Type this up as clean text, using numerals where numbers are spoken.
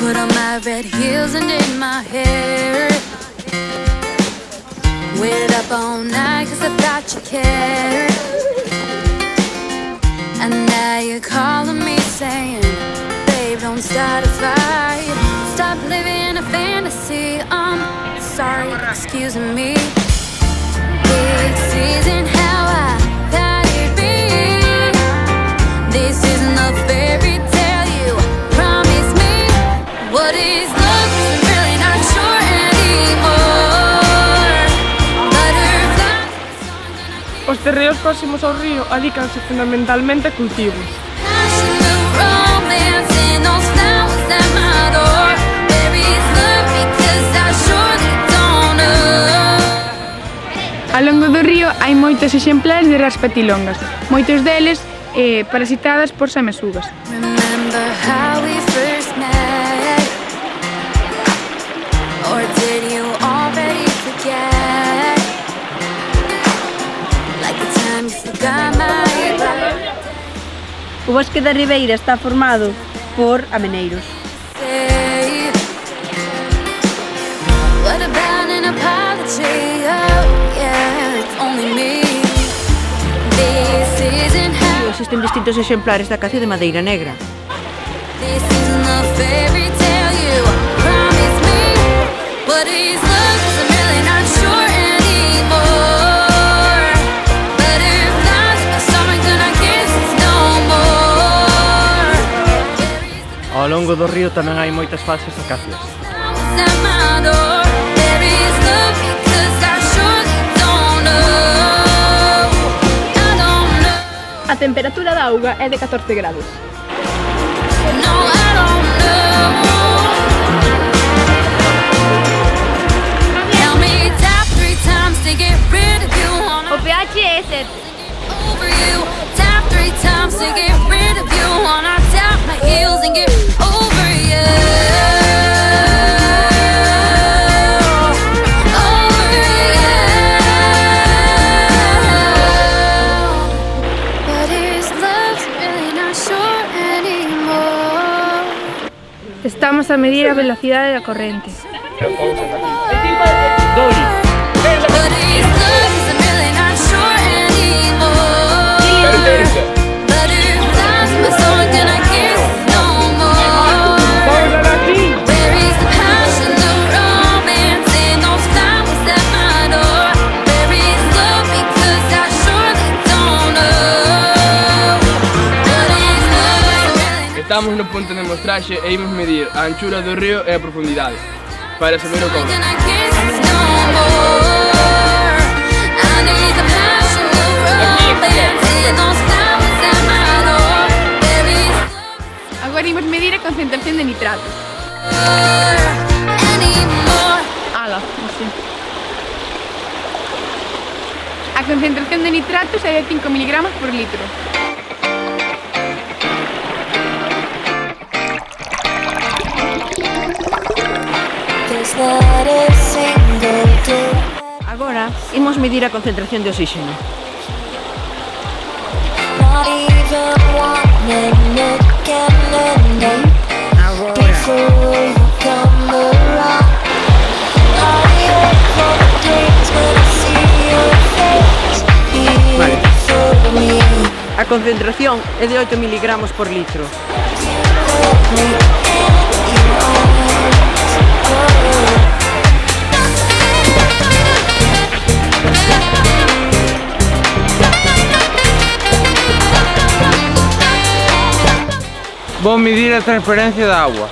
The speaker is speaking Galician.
Put on my red heels and did my hair. Waited up all night cause I thought you cared. And now you're calling me saying, babe, don't start a fight. Stop living a fantasy, I'm sorry, excuse me. This isn't how I thought it'd be. This isn't a fairy tale, you promised me. What is love? I'm really not sure anymore. Butterflies. Os terreos próximos ao río adícanse fundamentalmente a cultivos. Passion, the romance in those flowers at my door. Where is love? Because I surely don't know. Ao longo do río hai moitos exemplares de raspatilongas, moitos deles parasitadas por sanguesugas. Remember how we first met? Or did you already forget? Like the time you forgot my birthday. O bosque da Ribeira está formado por ameneiros. What about an apology? Oh yeah, it's only me. This isn't how. Existen distintos exemplares da cacia de madeira negra. This isn't a fairy tale, you promised me. What is love? 'Cause I'm really not sure anymore. Butterflies are something that I guess it's no more. Ao longo do río tamén hai moitas falsas acacias. Flowers at my door. There is love because I surely don't know. I don't know. A temperatura da auga é de 14 grados. No, I don't know. Tell me tap 3 times to get rid of you. O pH é 7. Over you. Tap 3 times to get rid of you. Wanna tap my heels and get over you. Over you. But is love really not sure anymore? Estamos a medir a velocidade da corrente. But is love 'cause I'm really not sure anymore. Butterflies in my stomach and I guess no more. Where is the passion, the romance in those flowers at my door? Where is love? Because I surely don't know. What is love? Really Estamos no punto de mostraxe e imos medir a anchura do río e a profundidade para saber o como. and I guess it's no more. I need the passion, the romance in those flowers at my door. Where is love? Agora imos medir a concentración de nitratos. Anymore. Ala, así. A concentración de nitratos é de 5 miligramos por litro. There's not a single day. Agora imos medir a concentración de oxígeno. Not even 1 minute can end before you come around. I wait for the days when I see your face here for me. A concentración é de 8 miligramos por litro. Vou medir a transparencia da agua.